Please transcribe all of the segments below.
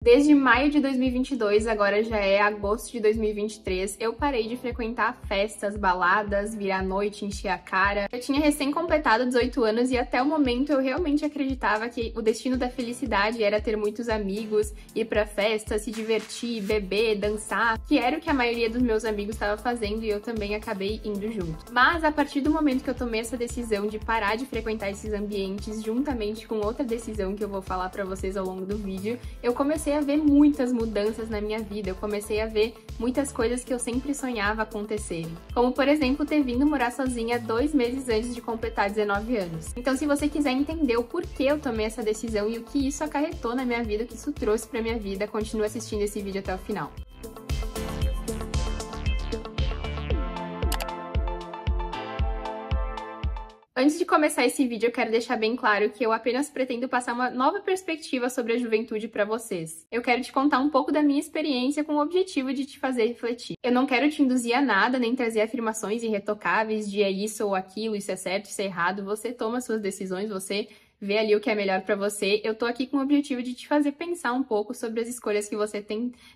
Desde maio de 2022, agora já é agosto de 2023, eu parei de frequentar festas, baladas, virar à noite, encher a cara. Eu tinha recém completado 18 anos e até o momento eu realmente acreditava que o destino da felicidade era ter muitos amigos, ir pra festa, se divertir, beber, dançar, que era o que a maioria dos meus amigos estava fazendo e eu também acabei indo junto. Mas a partir do momento que eu tomei essa decisão de parar de frequentar esses ambientes, juntamente com outra decisão que eu vou falar pra vocês ao longo do vídeo, eu comecei a ver muitas mudanças na minha vida, eu comecei a ver muitas coisas que eu sempre sonhava acontecerem. Como, por exemplo, ter vindo morar sozinha 2 meses antes de completar 19 anos. Então, se você quiser entender o porquê eu tomei essa decisão e o que isso acarretou na minha vida, o que isso trouxe pra minha vida, continue assistindo esse vídeo até o final. Antes de começar esse vídeo, eu quero deixar bem claro que eu apenas pretendo passar uma nova perspectiva sobre a juventude para vocês. Eu quero te contar um pouco da minha experiência com o objetivo de te fazer refletir. Eu não quero te induzir a nada, nem trazer afirmações irretocáveis de é isso ou aquilo, isso é certo, isso é errado. Você toma suas decisões, você vê ali o que é melhor pra você. Eu tô aqui com o objetivo de te fazer pensar um pouco sobre as escolhas que você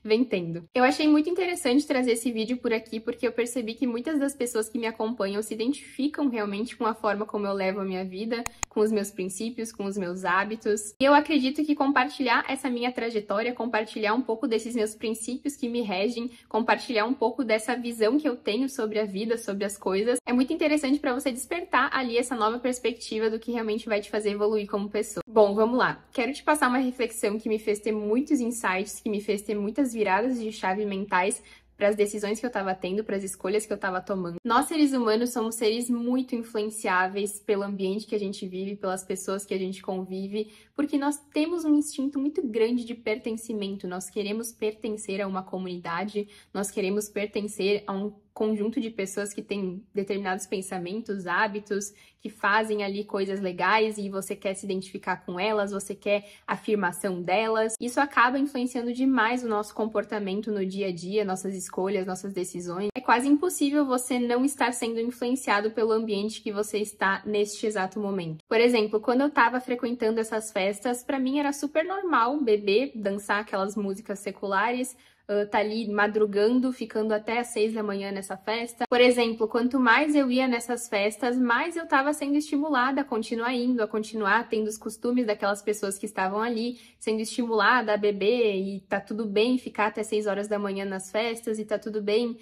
vem tendo. Eu achei muito interessante trazer esse vídeo por aqui, porque eu percebi que muitas das pessoas que me acompanham se identificam realmente com a forma como eu levo a minha vida, com os meus princípios, com os meus hábitos. E eu acredito que compartilhar essa minha trajetória, compartilhar um pouco desses meus princípios que me regem, compartilhar um pouco dessa visão que eu tenho sobre a vida, sobre as coisas, é muito interessante pra você despertar ali essa nova perspectiva do que realmente vai te fazer evoluir como pessoa. Bom, vamos lá. Quero te passar uma reflexão que me fez ter muitos insights, que me fez ter muitas viradas de chave mentais para as decisões que eu estava tendo, para as escolhas que eu estava tomando. Nós, seres humanos, somos seres muito influenciáveis pelo ambiente que a gente vive, pelas pessoas que a gente convive, porque nós temos um instinto muito grande de pertencimento. Nós queremos pertencer a uma comunidade, nós queremos pertencer a um conjunto de pessoas que têm determinados pensamentos, hábitos, que fazem ali coisas legais e você quer se identificar com elas, você quer afirmação delas. Isso acaba influenciando demais o nosso comportamento no dia a dia, nossas escolhas, nossas decisões. É quase impossível você não estar sendo influenciado pelo ambiente que você está neste exato momento. Por exemplo, quando eu estava frequentando essas festas, para mim era super normal beber, dançar aquelas músicas seculares, tá ali madrugando, ficando até às 6 da manhã nessa festa. Por exemplo, quanto mais eu ia nessas festas, mais eu tava sendo estimulada a continuar indo, a continuar tendo os costumes daquelas pessoas que estavam ali, sendo estimulada a beber, e tá tudo bem ficar até 6 horas da manhã nas festas, e tá tudo bem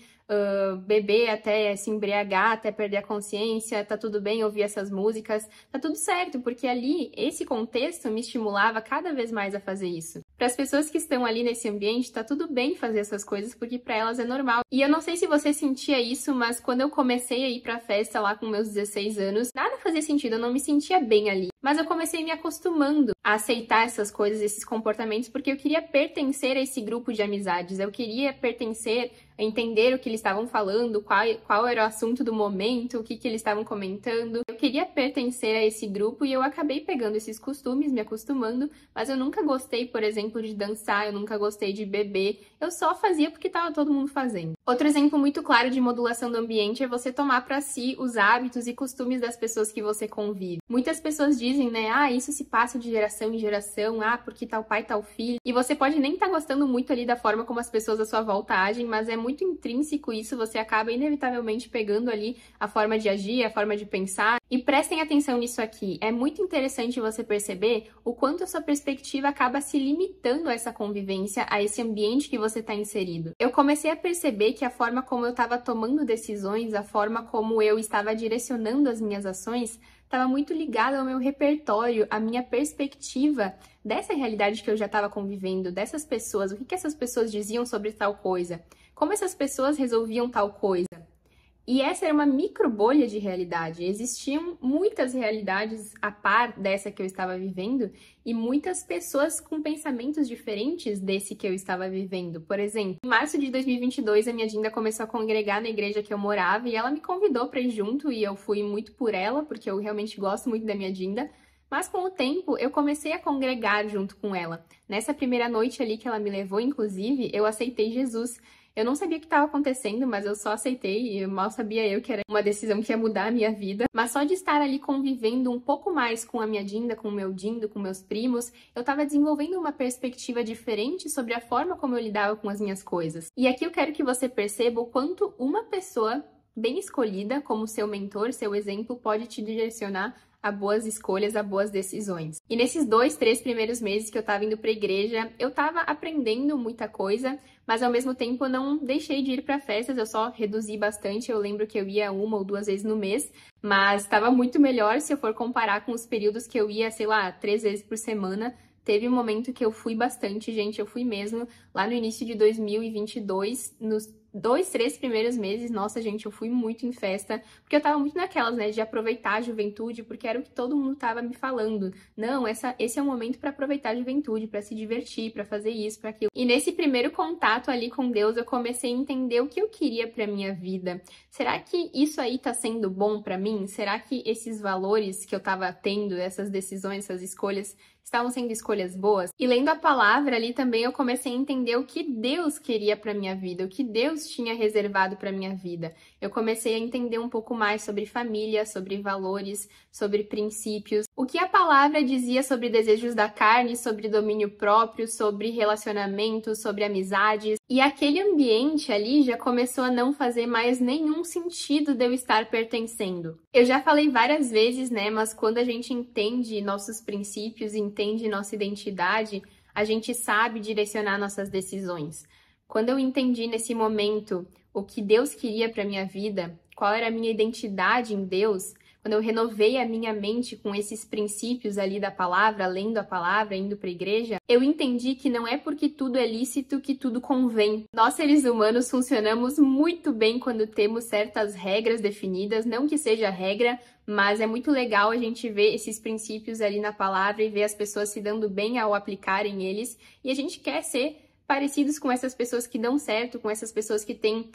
beber até se embriagar, até perder a consciência, tá tudo bem ouvir essas músicas, tá tudo certo, porque ali, esse contexto me estimulava cada vez mais a fazer isso. Para as pessoas que estão ali nesse ambiente, tá tudo bem fazer essas coisas, porque para elas é normal. E eu não sei se você sentia isso, mas quando eu comecei a ir pra festa lá com meus 16 anos, nada fazia sentido, eu não me sentia bem ali. Mas eu comecei me acostumando a aceitar essas coisas, esses comportamentos, porque eu queria pertencer a esse grupo de amizades, eu queria pertencer, entender o que eles estavam falando, qual era o assunto do momento, o que eles estavam comentando. Eu queria pertencer a esse grupo e eu acabei pegando esses costumes, me acostumando, mas eu nunca gostei, por exemplo, de dançar, eu nunca gostei de beber, eu só fazia porque estava todo mundo fazendo. Outro exemplo muito claro de modulação do ambiente é você tomar para si os hábitos e costumes das pessoas que você convive. Muitas pessoas dizem, né, isso se passa de geração em geração, porque tal pai, tal filho, e você pode nem estar gostando muito ali da forma como as pessoas à sua volta agem, mas é muito intrínseco isso, você acaba inevitavelmente pegando ali a forma de agir, a forma de pensar. E prestem atenção nisso aqui, é muito interessante você perceber o quanto a sua perspectiva acaba se limitando a essa convivência, a esse ambiente que você está inserido. Eu comecei a perceber que a forma como eu estava tomando decisões, a forma como eu estava direcionando as minhas ações, estava muito ligada ao meu repertório, à minha perspectiva dessa realidade que eu já estava convivendo, dessas pessoas, o que essas pessoas diziam sobre tal coisa, como essas pessoas resolviam tal coisa. E essa era uma micro bolha de realidade. Existiam muitas realidades a par dessa que eu estava vivendo e muitas pessoas com pensamentos diferentes desse que eu estava vivendo. Por exemplo, em março de 2022, a minha Dinda começou a congregar na igreja que eu morava e ela me convidou para ir junto e eu fui muito por ela, porque eu realmente gosto muito da minha Dinda. Mas com o tempo, eu comecei a congregar junto com ela. Nessa primeira noite ali que ela me levou, inclusive, eu aceitei Jesus. Eu não sabia o que estava acontecendo, mas eu só aceitei e mal sabia eu que era uma decisão que ia mudar a minha vida. Mas só de estar ali convivendo um pouco mais com a minha Dinda, com o meu Dindo, com meus primos, eu estava desenvolvendo uma perspectiva diferente sobre a forma como eu lidava com as minhas coisas. E aqui eu quero que você perceba o quanto uma pessoa bem escolhida, como seu mentor, seu exemplo, pode te direcionar a boas escolhas, a boas decisões. E nesses 2, 3 primeiros meses que eu tava indo pra igreja, eu tava aprendendo muita coisa, mas ao mesmo tempo eu não deixei de ir para festas, eu só reduzi bastante. Eu lembro que eu ia 1 ou 2 vezes no mês, mas estava muito melhor se eu for comparar com os períodos que eu ia, sei lá, 3 vezes por semana. Teve um momento que eu fui bastante, gente, eu fui mesmo, lá no início de 2022, nos 2, 3 primeiros meses, nossa, gente, eu fui muito em festa, porque eu tava muito naquelas, né, de aproveitar a juventude, porque era o que todo mundo tava me falando. Não, esse é o momento para aproveitar a juventude, para se divertir, para fazer isso, para aquilo. E nesse primeiro contato ali com Deus, eu comecei a entender o que eu queria para minha vida. Será que isso aí tá sendo bom para mim? Será que esses valores que eu tava tendo, essas decisões, essas escolhas, estavam sendo escolhas boas? E lendo a palavra ali também eu comecei a entender o que Deus queria para minha vida, o que Deus tinha reservado para minha vida. Eu comecei a entender um pouco mais sobre família, sobre valores, sobre princípios, o que a palavra dizia sobre desejos da carne, sobre domínio próprio, sobre relacionamentos, sobre amizades. E aquele ambiente ali já começou a não fazer mais nenhum sentido de eu estar pertencendo. Eu já falei várias vezes, né, mas quando a gente entende nossos princípios, entende nossa identidade, a gente sabe direcionar nossas decisões. Quando eu entendi nesse momento o que Deus queria para minha vida, qual era a minha identidade em Deus, quando eu renovei a minha mente com esses princípios ali da palavra, lendo a palavra, indo para a igreja, eu entendi que não é porque tudo é lícito que tudo convém. Nós, seres humanos, funcionamos muito bem quando temos certas regras definidas, não que seja regra, mas é muito legal a gente ver esses princípios ali na palavra e ver as pessoas se dando bem ao aplicarem eles, e a gente quer ser parecidos com essas pessoas que dão certo, com essas pessoas que têm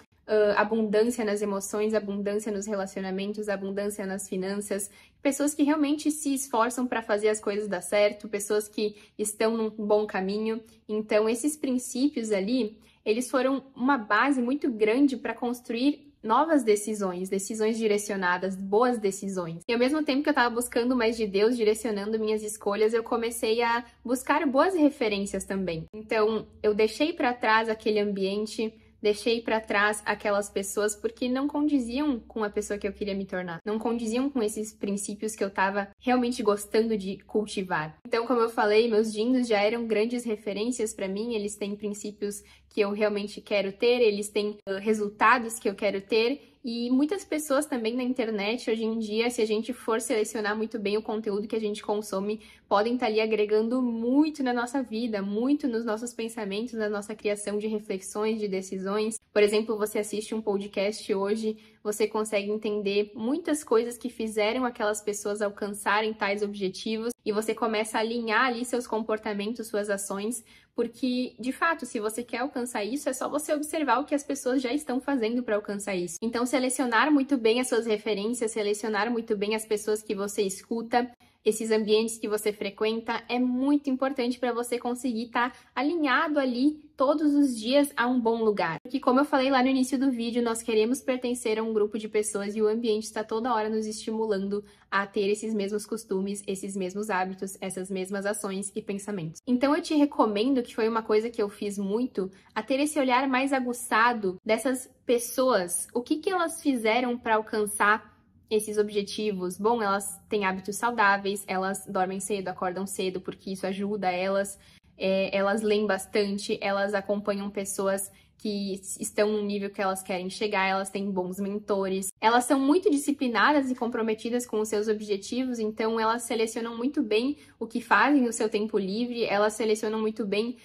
abundância nas emoções, abundância nos relacionamentos, abundância nas finanças, pessoas que realmente se esforçam para fazer as coisas dar certo, pessoas que estão num bom caminho. Então, esses princípios ali, eles foram uma base muito grande para construir novas decisões, decisões direcionadas, boas decisões. E ao mesmo tempo que eu estava buscando mais de Deus, direcionando minhas escolhas, eu comecei a buscar boas referências também. Então, eu deixei para trás aquele ambiente, deixei para trás aquelas pessoas porque não condiziam com a pessoa que eu queria me tornar, não condiziam com esses princípios que eu estava realmente gostando de cultivar. Então, como eu falei, meus dindos já eram grandes referências para mim, eles têm princípios que eu realmente quero ter, eles têm resultados que eu quero ter. E muitas pessoas também na internet, hoje em dia, se a gente for selecionar muito bem o conteúdo que a gente consome, podem estar ali agregando muito na nossa vida, muito nos nossos pensamentos, na nossa criação de reflexões, de decisões. Por exemplo, você assiste um podcast hoje, você consegue entender muitas coisas que fizeram aquelas pessoas alcançarem tais objetivos e você começa a alinhar ali seus comportamentos, suas ações, porque, de fato, se você quer alcançar isso, é só você observar o que as pessoas já estão fazendo para alcançar isso. Então, selecionar muito bem as suas referências, selecionar muito bem as pessoas que você escuta, esses ambientes que você frequenta, é muito importante para você conseguir estar alinhado ali todos os dias a um bom lugar. Porque, como eu falei lá no início do vídeo, nós queremos pertencer a um grupo de pessoas e o ambiente está toda hora nos estimulando a ter esses mesmos costumes, esses mesmos hábitos, essas mesmas ações e pensamentos. Então, eu te recomendo, que foi uma coisa que eu fiz muito, a ter esse olhar mais aguçado dessas pessoas. O que elas fizeram para alcançar esses objetivos? Bom, elas têm hábitos saudáveis, elas dormem cedo, acordam cedo, porque isso ajuda elas. Elas leem bastante, elas acompanham pessoas que estão no nível que elas querem chegar, elas têm bons mentores, elas são muito disciplinadas e comprometidas com os seus objetivos, então elas selecionam muito bem o que fazem no seu tempo livre, elas selecionam muito bem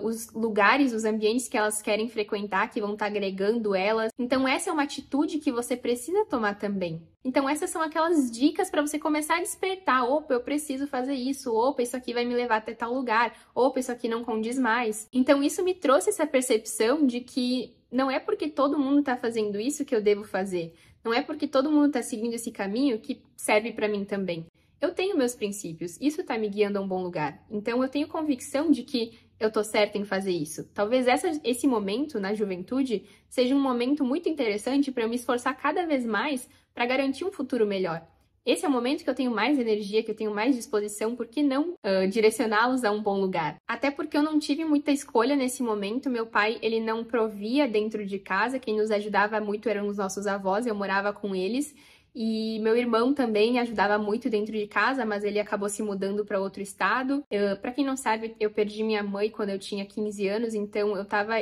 os lugares, os ambientes que elas querem frequentar, que vão estar agregando elas. Então essa é uma atitude que você precisa tomar também. Então essas são aquelas dicas para você começar a despertar. Opa, eu preciso fazer isso. Opa, isso aqui vai me levar até tal lugar. Opa, isso aqui não condiz mais. Então isso me trouxe essa percepção de que não é porque todo mundo está fazendo isso que eu devo fazer. Não é porque todo mundo está seguindo esse caminho que serve para mim também. Eu tenho meus princípios, isso está me guiando a um bom lugar. Então eu tenho convicção de que eu tô certa em fazer isso? Talvez esse momento na juventude seja um momento muito interessante para eu me esforçar cada vez mais para garantir um futuro melhor. Esse é o momento que eu tenho mais energia, que eu tenho mais disposição, por que não direcioná-los a um bom lugar? Até porque eu não tive muita escolha nesse momento, meu pai, ele não provia dentro de casa, quem nos ajudava muito eram os nossos avós, eu morava com eles, e meu irmão também ajudava muito dentro de casa, mas ele acabou se mudando para outro estado. Para quem não sabe, eu perdi minha mãe quando eu tinha 15 anos, então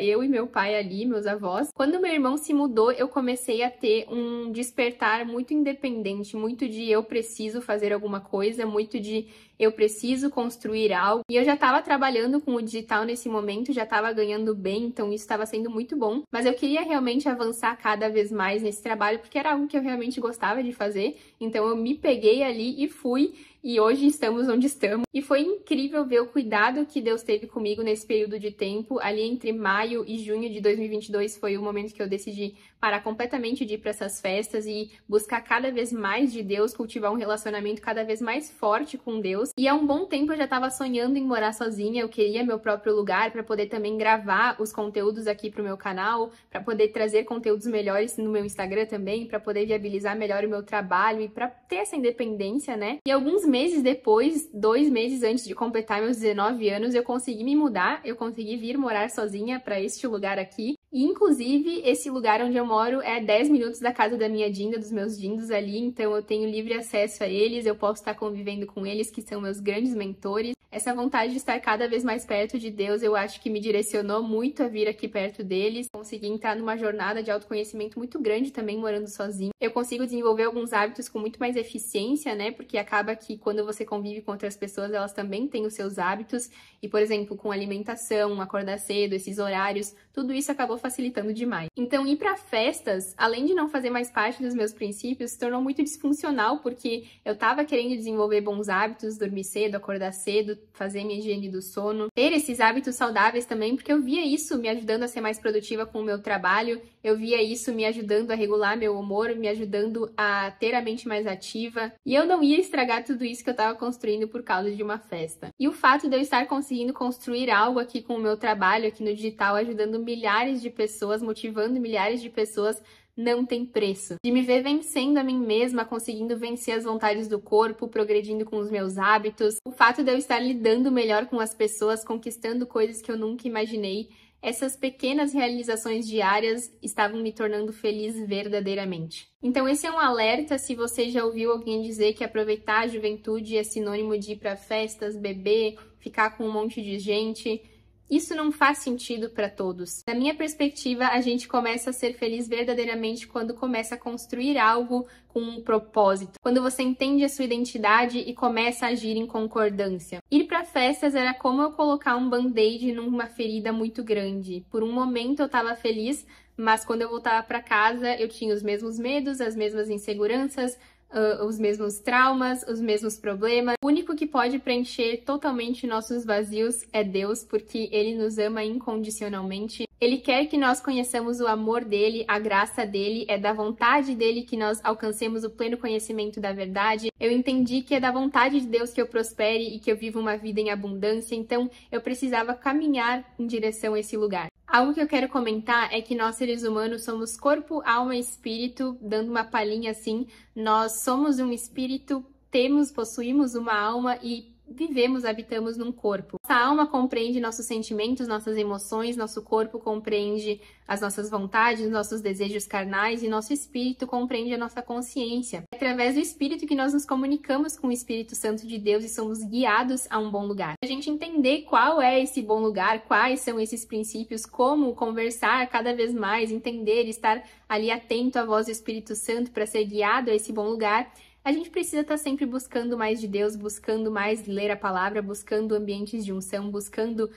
eu e meu pai ali, meus avós. Quando meu irmão se mudou, eu comecei a ter um despertar muito independente, muito de eu preciso fazer alguma coisa, muito de eu preciso construir algo. E eu já estava trabalhando com o digital nesse momento, já estava ganhando bem, então isso estava sendo muito bom. Mas eu queria realmente avançar cada vez mais nesse trabalho, porque era algo que eu realmente gostava de fazer. Então eu me peguei ali e fui. E hoje estamos onde estamos. E foi incrível ver o cuidado que Deus teve comigo nesse período de tempo. Ali entre maio e junho de 2022 foi o momento que eu decidi parar completamente de ir para essas festas e buscar cada vez mais de Deus, cultivar um relacionamento cada vez mais forte com Deus. E há um bom tempo eu já estava sonhando em morar sozinha, eu queria meu próprio lugar para poder também gravar os conteúdos aqui para o meu canal, para poder trazer conteúdos melhores no meu Instagram também, para poder viabilizar melhor o meu trabalho e para ter essa independência, né? E alguns meses depois, 2 meses antes de completar meus 19 anos, eu consegui me mudar, eu consegui vir morar sozinha para este lugar aqui. E, inclusive, esse lugar onde eu moro é 10 minutos da casa da minha Dinda, dos meus dindos ali, então eu tenho livre acesso a eles, eu posso estar convivendo com eles, que são meus grandes mentores. Essa vontade de estar cada vez mais perto de Deus, eu acho que me direcionou muito a vir aqui perto deles. Consegui entrar numa jornada de autoconhecimento muito grande também morando sozinho. Eu consigo desenvolver alguns hábitos com muito mais eficiência, né? Porque acaba que quando você convive com outras pessoas, elas também têm os seus hábitos. E, por exemplo, com alimentação, acordar cedo, esses horários, tudo isso acabou facilitando demais. Então, ir para festas, além de não fazer mais parte dos meus princípios, se tornou muito disfuncional, porque eu tava querendo desenvolver bons hábitos, dormir cedo, acordar cedo, fazer minha higiene do sono, ter esses hábitos saudáveis também, porque eu via isso me ajudando a ser mais produtiva com o meu trabalho, eu via isso me ajudando a regular meu humor, me ajudando a ter a mente mais ativa, e eu não ia estragar tudo isso que eu estava construindo por causa de uma festa. E o fato de eu estar conseguindo construir algo aqui com o meu trabalho, aqui no digital, ajudando milhares de pessoas, motivando milhares de pessoas, não tem preço. De me ver vencendo a mim mesma, conseguindo vencer as vontades do corpo, progredindo com os meus hábitos, o fato de eu estar lidando melhor com as pessoas, conquistando coisas que eu nunca imaginei, essas pequenas realizações diárias estavam me tornando feliz verdadeiramente. Então esse é um alerta se você já ouviu alguém dizer que aproveitar a juventude é sinônimo de ir para festas, beber, ficar com um monte de gente. Isso não faz sentido para todos. Na minha perspectiva, a gente começa a ser feliz verdadeiramente quando começa a construir algo com um propósito. Quando você entende a sua identidade e começa a agir em concordância. Ir para festas era como eu colocar um band-aid numa ferida muito grande. Por um momento eu estava feliz, mas quando eu voltava para casa eu tinha os mesmos medos, as mesmas inseguranças, os mesmos traumas, os mesmos problemas. O único que pode preencher totalmente nossos vazios é Deus, porque Ele nos ama incondicionalmente. Ele quer que nós conheçamos o amor dele, a graça dele, é da vontade dele que nós alcancemos o pleno conhecimento da verdade. Eu entendi que é da vontade de Deus que eu prospere e que eu viva uma vida em abundância, então eu precisava caminhar em direção a esse lugar. Algo que eu quero comentar é que nós seres humanos somos corpo, alma e espírito, dando uma palhinha assim, nós somos um espírito, possuímos uma alma e vivemos, habitamos num corpo. Nossa alma compreende nossos sentimentos, nossas emoções, nosso corpo compreende as nossas vontades, nossos desejos carnais e nosso espírito compreende a nossa consciência. É através do espírito que nós nos comunicamos com o Espírito Santo de Deus e somos guiados a um bom lugar. A gente entender qual é esse bom lugar, quais são esses princípios, como conversar cada vez mais, entender, estar ali atento à voz do Espírito Santo para ser guiado a esse bom lugar. A gente precisa estar sempre buscando mais de Deus, buscando mais ler a palavra, buscando ambientes de unção, buscando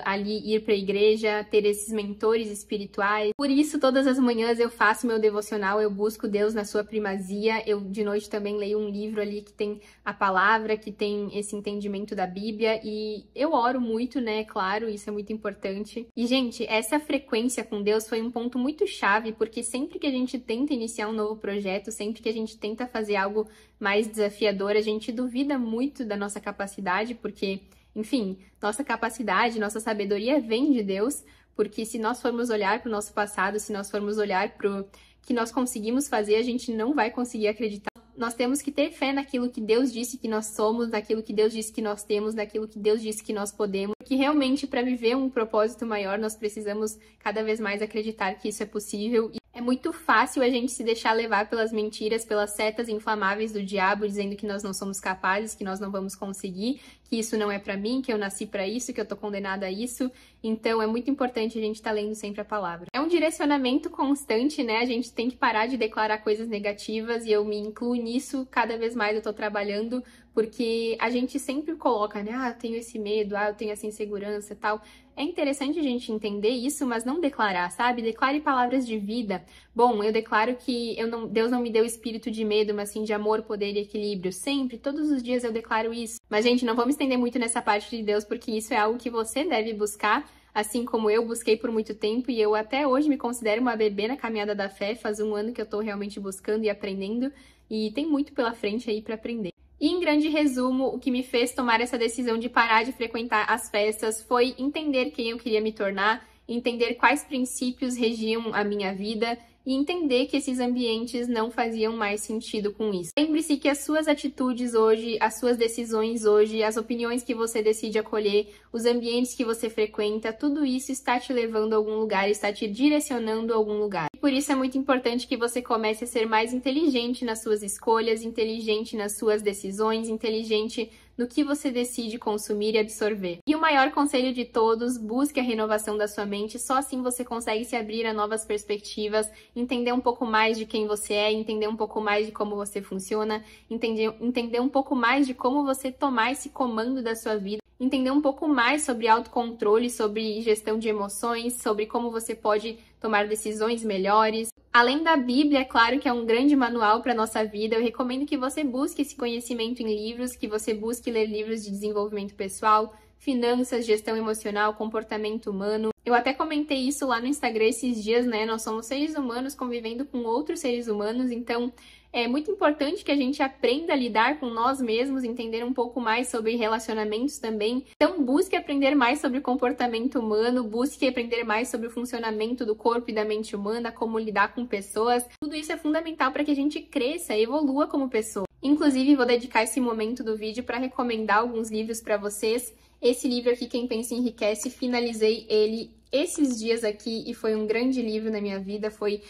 ali ir para a igreja, ter esses mentores espirituais. Por isso, todas as manhãs eu faço meu devocional, eu busco Deus na sua primazia. Eu, de noite, também leio um livro ali que tem a palavra, que tem esse entendimento da Bíblia. E eu oro muito, né? Claro, isso é muito importante. E, gente, essa frequência com Deus foi um ponto muito chave, porque sempre que a gente tenta iniciar um novo projeto, sempre que a gente tenta fazer algo mais desafiador, a gente duvida muito da nossa capacidade, porque Enfim, nossa capacidade, nossa sabedoria vem de Deus, porque se nós formos olhar para o nosso passado, se nós formos olhar para o que nós conseguimos fazer, a gente não vai conseguir acreditar. Nós temos que ter fé naquilo que Deus disse que nós somos, naquilo que Deus disse que nós temos, naquilo que Deus disse que nós podemos. Que realmente, para viver um propósito maior, nós precisamos cada vez mais acreditar que isso é possível. É muito fácil a gente se deixar levar pelas mentiras, pelas setas inflamáveis do diabo, dizendo que nós não somos capazes, que nós não vamos conseguir, que isso não é pra mim, que eu nasci pra isso, que eu tô condenada a isso. Então é muito importante a gente estar lendo sempre a palavra. É um direcionamento constante, né? A gente tem que parar de declarar coisas negativas e eu me incluo nisso. Cada vez mais eu tô trabalhando, porque a gente sempre coloca, né? Ah, eu tenho esse medo, eu tenho essa insegurança e tal. É interessante a gente entender isso, mas não declarar, sabe? Declare palavras de vida. Bom, eu declaro que Deus não me deu espírito de medo, mas sim de amor, poder e equilíbrio. Sempre, todos os dias eu declaro isso. Mas, gente, não vamos estender muito nessa parte de Deus, porque isso é algo que você deve buscar, assim como eu busquei por muito tempo, e eu até hoje me considero uma bebê na caminhada da fé. Faz um ano que eu tô realmente buscando e aprendendo, e tem muito pela frente aí pra aprender. E, em grande resumo, o que me fez tomar essa decisão de parar de frequentar as festas foi entender quem eu queria me tornar, entender quais princípios regiam a minha vida e entender que esses ambientes não faziam mais sentido com isso. Lembre-se que as suas atitudes hoje, as suas decisões hoje, as opiniões que você decide acolher, os ambientes que você frequenta, tudo isso está te levando a algum lugar, está te direcionando a algum lugar. Por isso é muito importante que você comece a ser mais inteligente nas suas escolhas, inteligente nas suas decisões, inteligente no que você decide consumir e absorver. E o maior conselho de todos, busque a renovação da sua mente, só assim você consegue se abrir a novas perspectivas, entender um pouco mais de quem você é, entender um pouco mais de como você funciona, entender um pouco mais de como você tomar esse comando da sua vida, entender um pouco mais sobre autocontrole, sobre gestão de emoções, sobre como você pode tomar decisões melhores. Além da Bíblia, é claro que é um grande manual para a nossa vida, eu recomendo que você busque esse conhecimento em livros, que você busque ler livros de desenvolvimento pessoal, finanças, gestão emocional, comportamento humano. Eu até comentei isso lá no Instagram esses dias, né? Nós somos seres humanos convivendo com outros seres humanos, então é muito importante que a gente aprenda a lidar com nós mesmos, entender um pouco mais sobre relacionamentos também. Então, busque aprender mais sobre comportamento humano, busque aprender mais sobre o funcionamento do corpo e da mente humana, como lidar com pessoas. Tudo isso é fundamental para que a gente cresça e evolua como pessoa. Inclusive, vou dedicar esse momento do vídeo para recomendar alguns livros para vocês. Esse livro aqui, Quem Pensa Enriquece, finalizei ele esses dias aqui e foi um grande livro na minha vida, foi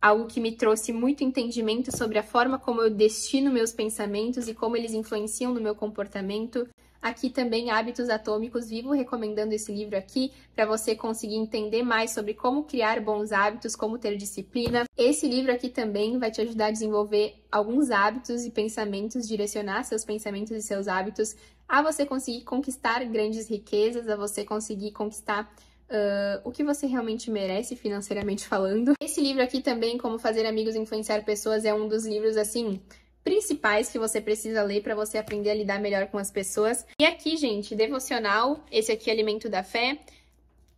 algo que me trouxe muito entendimento sobre a forma como eu destino meus pensamentos e como eles influenciam no meu comportamento. Aqui também, Hábitos Atômicos, vivo recomendando esse livro aqui para você conseguir entender mais sobre como criar bons hábitos, como ter disciplina. Esse livro aqui também vai te ajudar a desenvolver alguns hábitos e pensamentos, direcionar seus pensamentos e seus hábitos a você conseguir conquistar grandes riquezas, a você conseguir conquistar o que você realmente merece financeiramente falando. Esse livro aqui também, Como Fazer Amigos e Influenciar Pessoas, é um dos livros, assim, principais que você precisa ler para você aprender a lidar melhor com as pessoas. E aqui, gente, devocional, esse aqui, Alimento da Fé.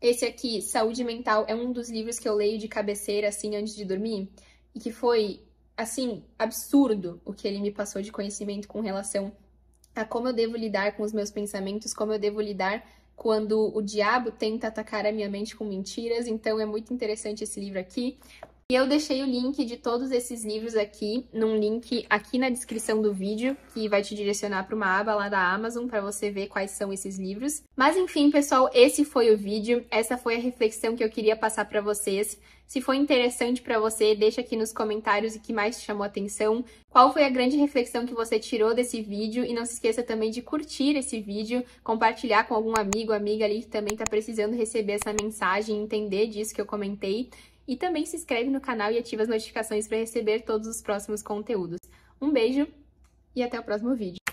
Esse aqui, Saúde Mental, é um dos livros que eu leio de cabeceira, assim, antes de dormir. E que foi, assim, absurdo o que ele me passou de conhecimento com relação a como eu devo lidar com os meus pensamentos, como eu devo lidar quando o diabo tenta atacar a minha mente com mentiras. Então é muito interessante esse livro aqui. E eu deixei o link de todos esses livros aqui, num link aqui na descrição do vídeo, que vai te direcionar para uma aba lá da Amazon para você ver quais são esses livros. Mas enfim, pessoal, esse foi o vídeo, essa foi a reflexão que eu queria passar para vocês. Se foi interessante para você, deixa aqui nos comentários o que mais te chamou a atenção, qual foi a grande reflexão que você tirou desse vídeo, e não se esqueça também de curtir esse vídeo, compartilhar com algum amigo, amiga ali que também está precisando receber essa mensagem, entender disso que eu comentei. E também se inscreve no canal e ativa as notificações para receber todos os próximos conteúdos. Um beijo e até o próximo vídeo.